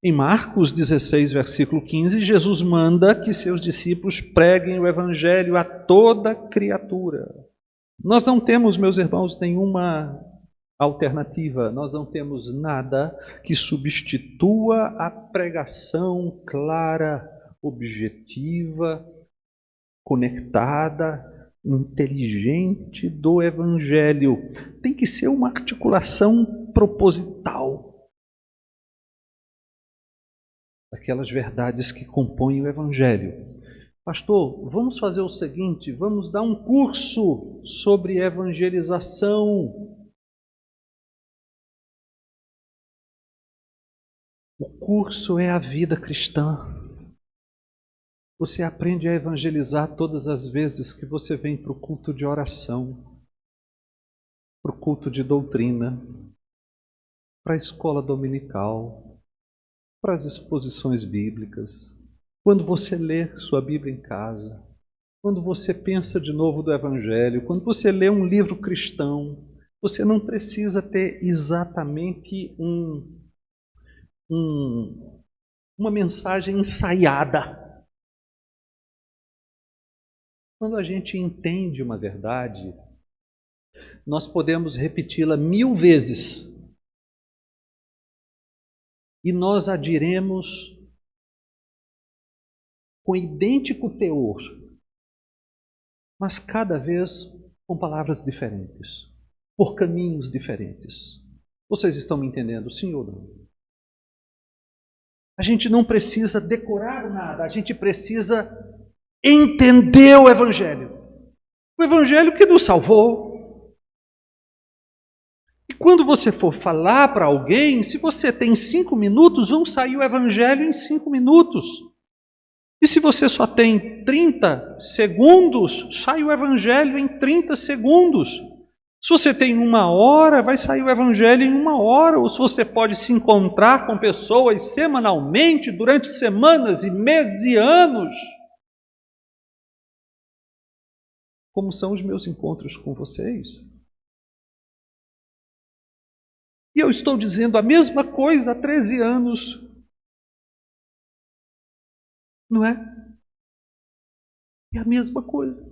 Em Marcos 16, versículo 15, Jesus manda que seus discípulos preguem o Evangelho a toda criatura. Nós não temos, meus irmãos, nenhuma alternativa, nós não temos nada que substitua a pregação clara, objetiva, conectada, inteligente do Evangelho. Tem que ser uma articulação proposital daquelas verdades que compõem o Evangelho. Pastor, vamos fazer o seguinte, vamos dar um curso sobre evangelização. O curso é a vida cristã. Você aprende a evangelizar todas as vezes que você vem para o culto de oração, para o culto de doutrina, para a escola dominical, para as exposições bíblicas, quando você lê sua Bíblia em casa, quando você pensa de novo do Evangelho, quando você lê um livro cristão, você não precisa ter exatamente uma mensagem ensaiada. Quando a gente entende uma verdade, nós podemos repeti-la 1000 vezes e nós a diremos com idêntico teor, mas cada vez com palavras diferentes, por caminhos diferentes. Vocês estão me entendendo, sim ou não? A gente não precisa decorar nada, a gente precisa entender o Evangelho. O Evangelho que nos salvou. E quando você for falar para alguém, se você tem 5 minutos, vão sair o Evangelho em 5 minutos. E se você só tem 30 segundos, sai o Evangelho em 30 segundos. Se você tem 1 hora, vai sair o Evangelho em 1 hora. Ou se você pode se encontrar com pessoas semanalmente, durante semanas e meses e anos, como são os meus encontros com vocês. E eu estou dizendo a mesma coisa há 13 anos. Não é? É a mesma coisa.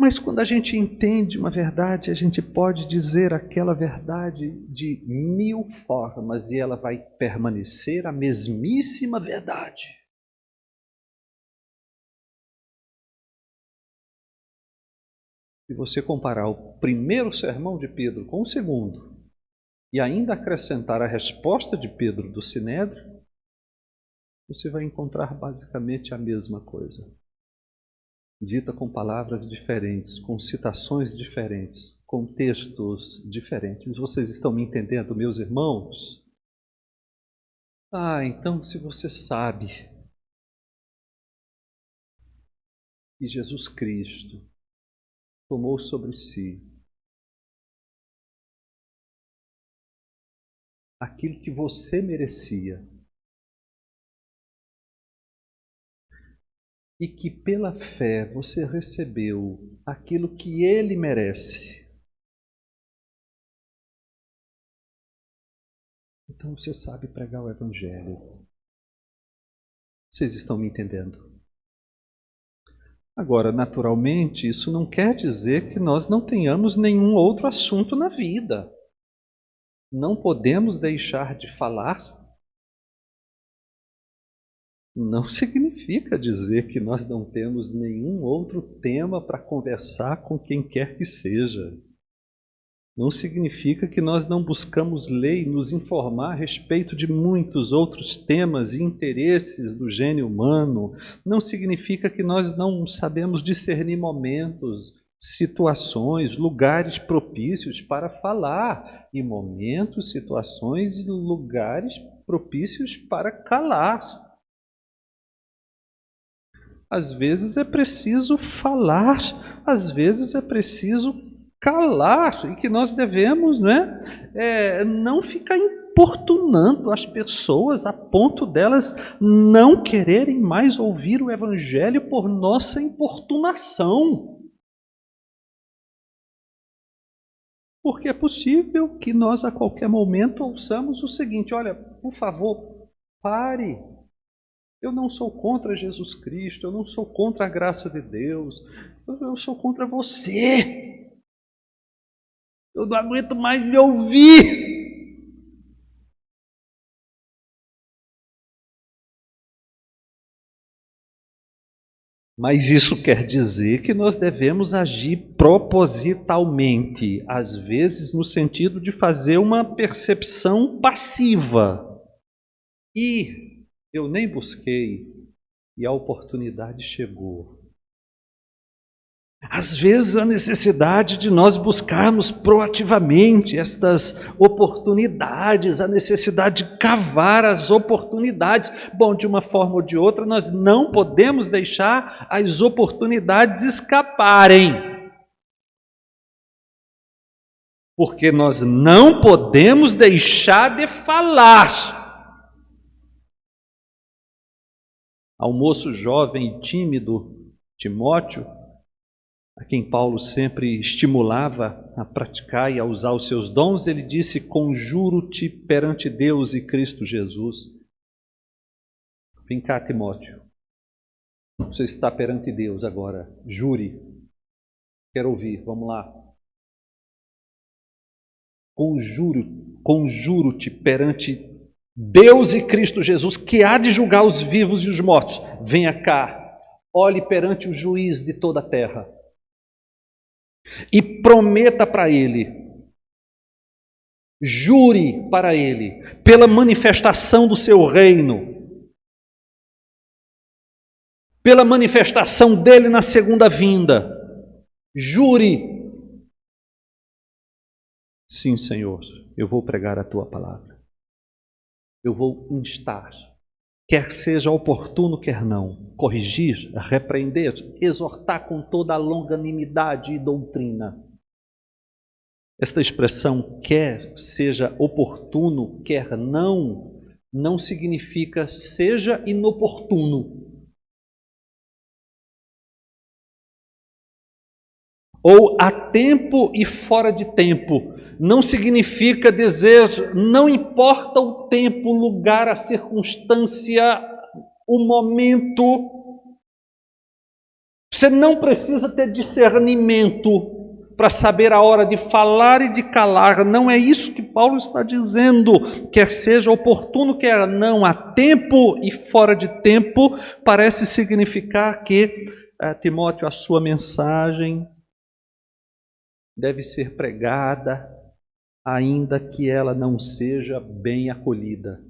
Mas quando a gente entende uma verdade, a gente pode dizer aquela verdade de 1000 formas e ela vai permanecer a mesmíssima verdade. Se você comparar o primeiro sermão de Pedro com o segundo, e ainda acrescentar a resposta de Pedro do Sinédrio, você vai encontrar basicamente a mesma coisa. Dita com palavras diferentes, com citações diferentes, com textos diferentes. Vocês estão me entendendo, meus irmãos? Então se você sabe que Jesus Cristo tomou sobre si aquilo que você merecia, e que pela fé você recebeu aquilo que Ele merece, então você sabe pregar o Evangelho. Vocês estão me entendendo? Agora, naturalmente, isso não quer dizer que nós não tenhamos nenhum outro assunto na vida. Não podemos deixar de falar. Não significa dizer que nós não temos nenhum outro tema para conversar com quem quer que seja. Não significa que nós não buscamos ler e nos informar a respeito de muitos outros temas e interesses do gênio humano. Não significa que nós não sabemos discernir momentos, situações, lugares propícios para falar. E momentos, situações e lugares propícios para calar. Às vezes é preciso falar, às vezes é preciso calar, e que nós devemos não ficar importunando as pessoas a ponto delas não quererem mais ouvir o Evangelho por nossa importunação. Porque é possível que nós a qualquer momento ouçamos o seguinte: olha, por favor, pare. Eu não sou contra Jesus Cristo, eu não sou contra a graça de Deus, eu sou contra você. Eu não aguento mais lhe ouvir. Mas isso quer dizer que nós devemos agir propositalmente, às vezes no sentido de fazer uma percepção passiva. E eu nem busquei, e a oportunidade chegou. Às vezes a necessidade de nós buscarmos proativamente estas oportunidades, a necessidade de cavar as oportunidades. Bom, de uma forma ou de outra, nós não podemos deixar as oportunidades escaparem. Porque nós não podemos deixar de falar. Ao moço jovem e tímido Timóteo, a quem Paulo sempre estimulava a praticar e a usar os seus dons, ele disse: conjuro-te perante Deus e Cristo Jesus. Vem cá, Timóteo. Você está perante Deus agora. Jure. Quero ouvir. Vamos lá. Conjuro-te perante Deus e Cristo Jesus, que há de julgar os vivos e os mortos. Venha cá. Olhe perante o juiz de toda a terra. E prometa para ele, jure para ele, pela manifestação do seu reino, pela manifestação dele na segunda vinda, jure. Sim, Senhor, eu vou pregar a tua palavra, eu vou instar, quer seja oportuno, quer não, corrigir, repreender, exortar com toda a longanimidade e doutrina. Esta expressão, quer seja oportuno, quer não, não significa seja inoportuno. ou a tempo e fora de tempo, não significa dizer, não importa o tempo, o lugar, a circunstância, o momento. Você não precisa ter discernimento para saber a hora de falar e de calar. Não é isso que Paulo está dizendo. Quer seja oportuno, quer não, a tempo e fora de tempo, parece significar que, Timóteo, a sua mensagem deve ser pregada, ainda que ela não seja bem acolhida.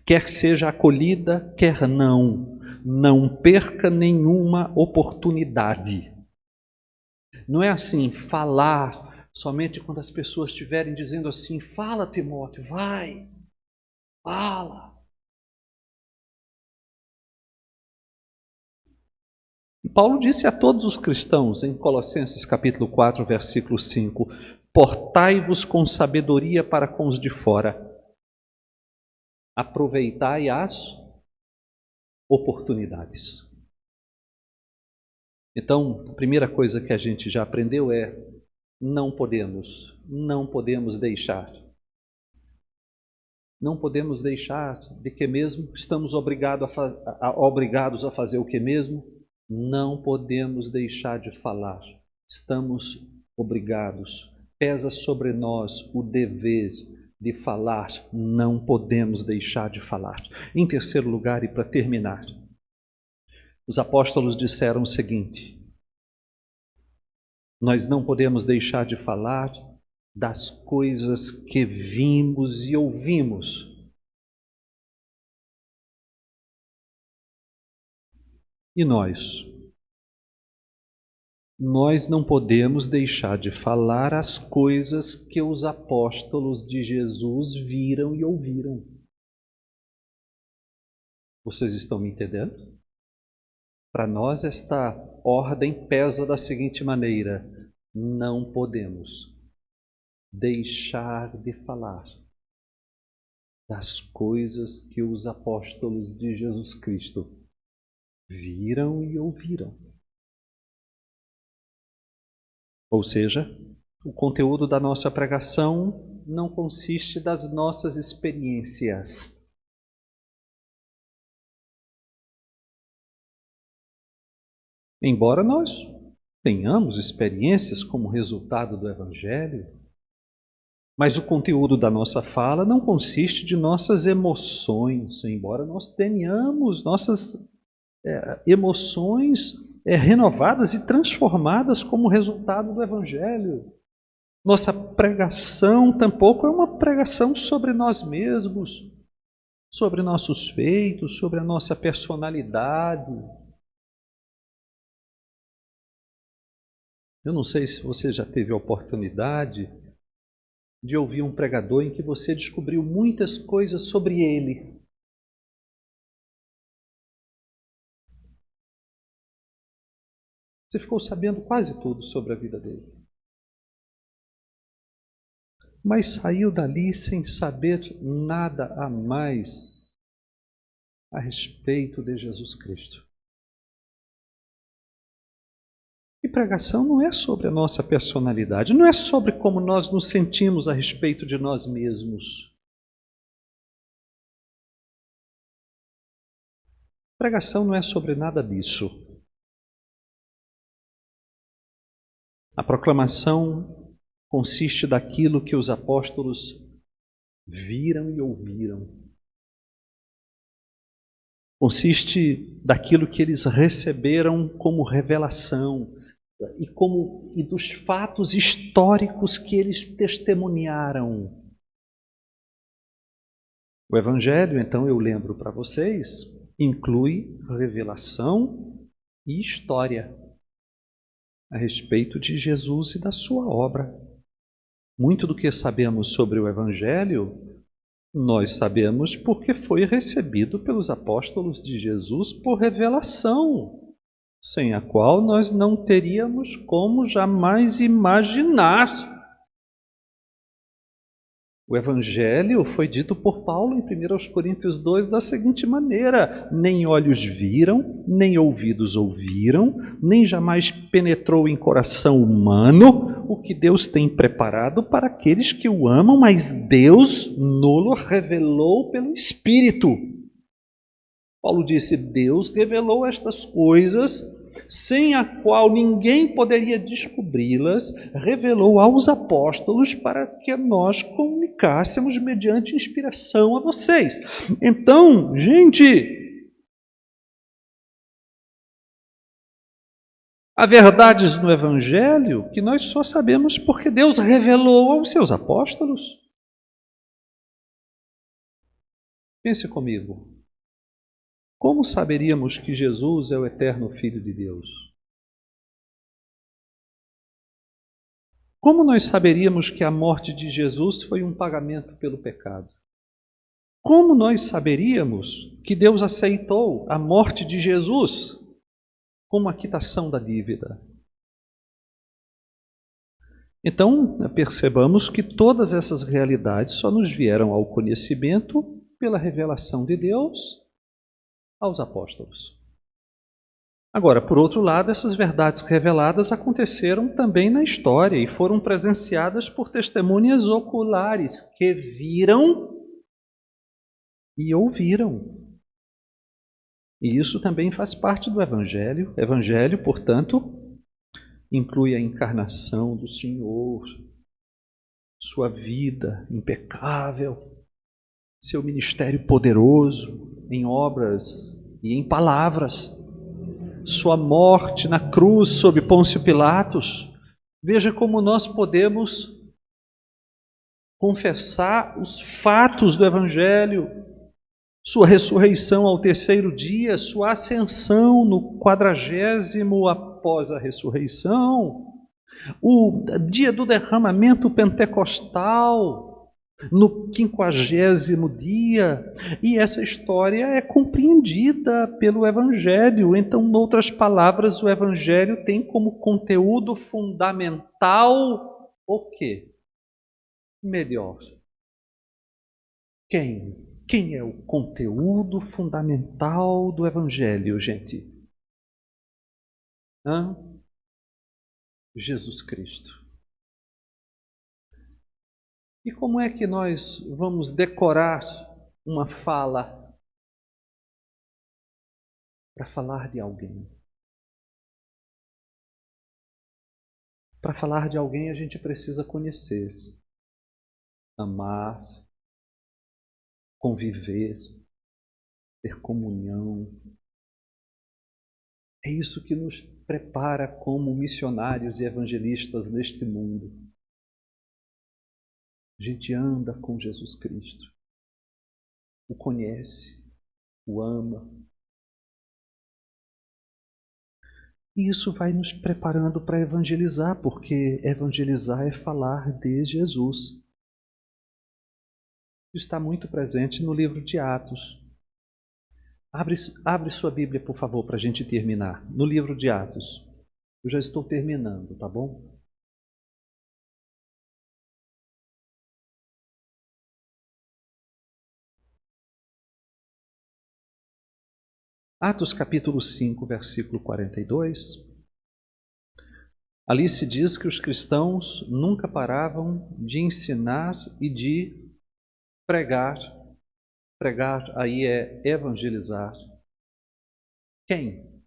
Quer seja acolhida, quer não perca nenhuma oportunidade. Não é assim, falar somente quando as pessoas estiverem dizendo assim, fala, Timóteo, vai, fala. E Paulo disse a todos os cristãos, em Colossenses capítulo 4, versículo 5, portai-vos com sabedoria para com os de fora, aproveitai as oportunidades. Então, a primeira coisa que a gente já aprendeu é, não podemos deixar de que mesmo? Estamos obrigados a fazer o que mesmo? Não podemos deixar de falar. Estamos obrigados. Pesa sobre nós o dever de falar. Não podemos deixar de falar. Em terceiro lugar, e para terminar, os apóstolos disseram o seguinte: nós não podemos deixar de falar das coisas que vimos e ouvimos. E nós? Nós não podemos deixar de falar as coisas que os apóstolos de Jesus viram e ouviram. Vocês estão me entendendo? Para nós, esta ordem pesa da seguinte maneira: não podemos deixar de falar das coisas que os apóstolos de Jesus Cristo viram e ouviram. Ou seja, o conteúdo da nossa pregação não consiste das nossas experiências. Embora nós tenhamos experiências como resultado do Evangelho, mas o conteúdo da nossa fala não consiste de nossas emoções, embora nós tenhamos nossas emoções renovadas e transformadas como resultado do Evangelho. Nossa pregação tampouco é uma pregação sobre nós mesmos, sobre nossos feitos, sobre a nossa personalidade. Eu não sei se você já teve a oportunidade de ouvir um pregador em que você descobriu muitas coisas sobre ele. Você ficou sabendo quase tudo sobre a vida dele. Mas saiu dali sem saber nada a mais a respeito de Jesus Cristo. E pregação não é sobre a nossa personalidade, não é sobre como nós nos sentimos a respeito de nós mesmos. Pregação não é sobre nada disso. A proclamação consiste daquilo que os apóstolos viram e ouviram. Consiste daquilo que eles receberam como revelação e dos fatos históricos que eles testemunharam. O Evangelho, então, eu lembro para vocês, inclui revelação e história a respeito de Jesus e da sua obra. Muito do que sabemos sobre o Evangelho, nós sabemos porque foi recebido pelos apóstolos de Jesus por revelação, sem a qual nós não teríamos como jamais imaginar. O Evangelho foi dito por Paulo em 1 Coríntios 2 da seguinte maneira: nem olhos viram, nem ouvidos ouviram, nem jamais penetrou em coração humano o que Deus tem preparado para aqueles que o amam, mas Deus nolo revelou pelo Espírito. Paulo disse: Deus revelou estas coisas, sem a qual ninguém poderia descobri-las, revelou aos apóstolos para que nós comunicássemos mediante inspiração a vocês. Então, gente, há verdades no Evangelho que nós só sabemos porque Deus revelou aos seus apóstolos. Pense comigo. Como saberíamos que Jesus é o eterno Filho de Deus? Como nós saberíamos que a morte de Jesus foi um pagamento pelo pecado? Como nós saberíamos que Deus aceitou a morte de Jesus como a quitação da dívida? Então, percebamos que todas essas realidades só nos vieram ao conhecimento pela revelação de Deus aos apóstolos. Agora, por outro lado, essas verdades reveladas aconteceram também na história e foram presenciadas por testemunhas oculares que viram e ouviram. E isso também faz parte do Evangelho. O Evangelho, portanto, inclui a encarnação do Senhor, sua vida impecável, seu ministério poderoso em obras e em palavras, sua morte na cruz sob Pôncio Pilatos. Veja como nós podemos confessar os fatos do Evangelho, sua ressurreição ao terceiro dia, sua ascensão no 40º após a ressurreição, o dia do derramamento pentecostal, no 50º dia, e essa história é compreendida pelo Evangelho. Então, em outras palavras, o Evangelho tem como conteúdo fundamental o quê? Melhor, quem é o conteúdo fundamental do Evangelho, gente? Jesus Cristo. E como é que nós vamos decorar uma fala para falar de alguém? Para falar de alguém a gente precisa conhecer, amar, conviver, ter comunhão. É isso que nos prepara como missionários e evangelistas neste mundo. A gente anda com Jesus Cristo, o conhece, o ama. E isso vai nos preparando para evangelizar, porque evangelizar é falar de Jesus. Isso está muito presente no livro de Atos. Abre sua Bíblia, por favor, para a gente terminar. No livro de Atos. Eu já estou terminando, tá bom? Atos capítulo 5, versículo 42. Ali se diz que os cristãos nunca paravam de ensinar e de pregar. Pregar aí é evangelizar. Quem?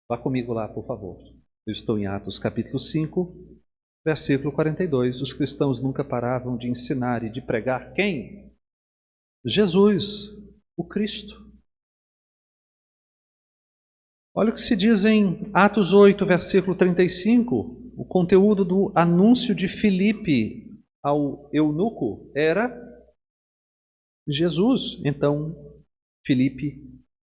Vá comigo lá, por favor. Eu estou em Atos capítulo 5, versículo 42. Os cristãos nunca paravam de ensinar e de pregar. Quem? Jesus, o Cristo. Olha o que se diz em Atos 8, versículo 35. O conteúdo do anúncio de Filipe ao eunuco era Jesus. Então, Filipe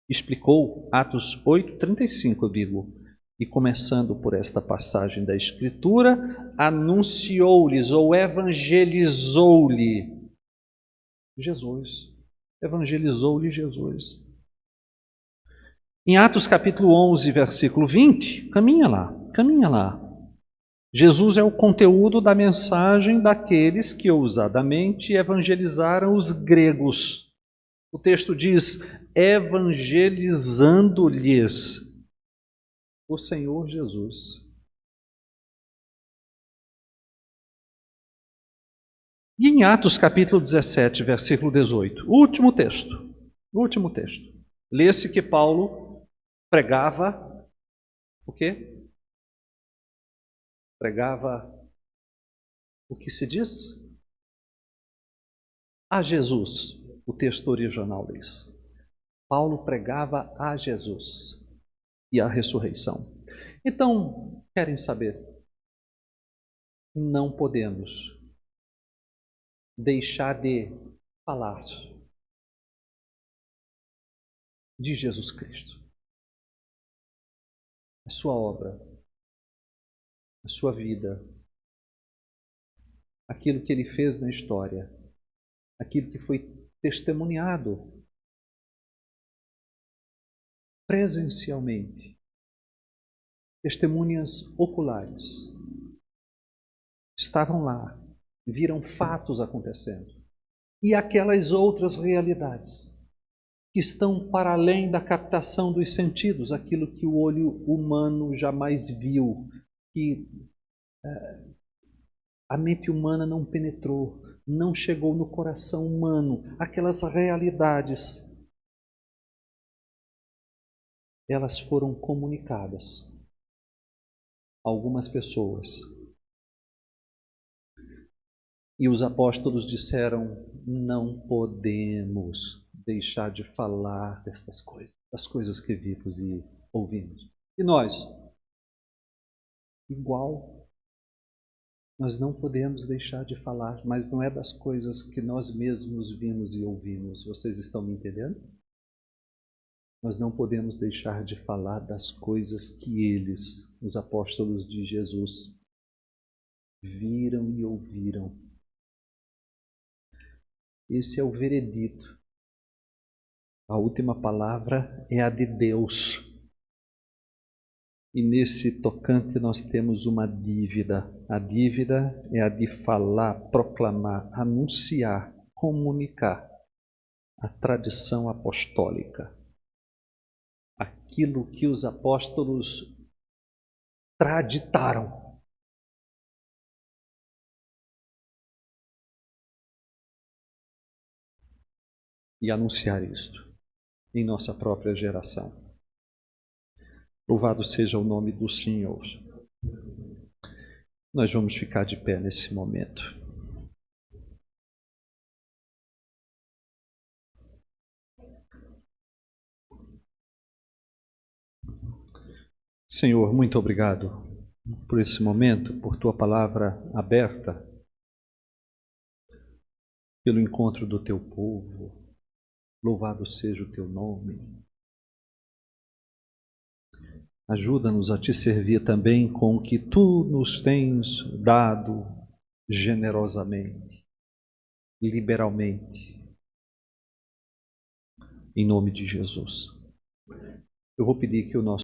explicou, Atos 8, 35, eu digo, e começando por esta passagem da Escritura, anunciou-lhes ou evangelizou-lhe Jesus. Evangelizou-lhe Jesus. Em Atos capítulo 11, versículo 20, caminha lá. Jesus é o conteúdo da mensagem daqueles que ousadamente evangelizaram os gregos. O texto diz: evangelizando-lhes o Senhor Jesus. E em Atos capítulo 17, versículo 18, último texto, lê-se que Paulo pregava o quê? Pregava o que se diz? A Jesus, o texto original diz. Paulo pregava a Jesus e a ressurreição. Então, querem saber? Não podemos deixar de falar de Jesus Cristo. A sua obra, a sua vida, aquilo que ele fez na história, aquilo que foi testemunhado presencialmente, testemunhas oculares, estavam lá, viram fatos acontecendo. E aquelas outras realidades que estão para além da captação dos sentidos, aquilo que o olho humano jamais viu, que a mente humana não penetrou, não chegou no coração humano, aquelas realidades, elas foram comunicadas a algumas pessoas. E os apóstolos disseram: não podemos deixar de falar destas coisas, das coisas que vimos e ouvimos. E nós? Igual. Nós não podemos deixar de falar, mas não é das coisas que nós mesmos vimos e ouvimos. Vocês estão me entendendo? Nós não podemos deixar de falar das coisas que eles, os apóstolos de Jesus, viram e ouviram. Esse é o veredito. A última palavra é a de Deus. E nesse tocante nós temos uma dívida. A dívida é a de falar, proclamar, anunciar, comunicar a tradição apostólica. Aquilo que os apóstolos traditaram. E anunciar isto em nossa própria geração. Louvado seja o nome do Senhor. Nós vamos ficar de pé nesse momento. Senhor, muito obrigado por esse momento, por tua palavra aberta, pelo encontro do teu povo. Louvado seja o teu nome. Ajuda-nos a te servir também com o que tu nos tens dado generosamente, liberalmente. Em nome de Jesus. Eu vou pedir que o nosso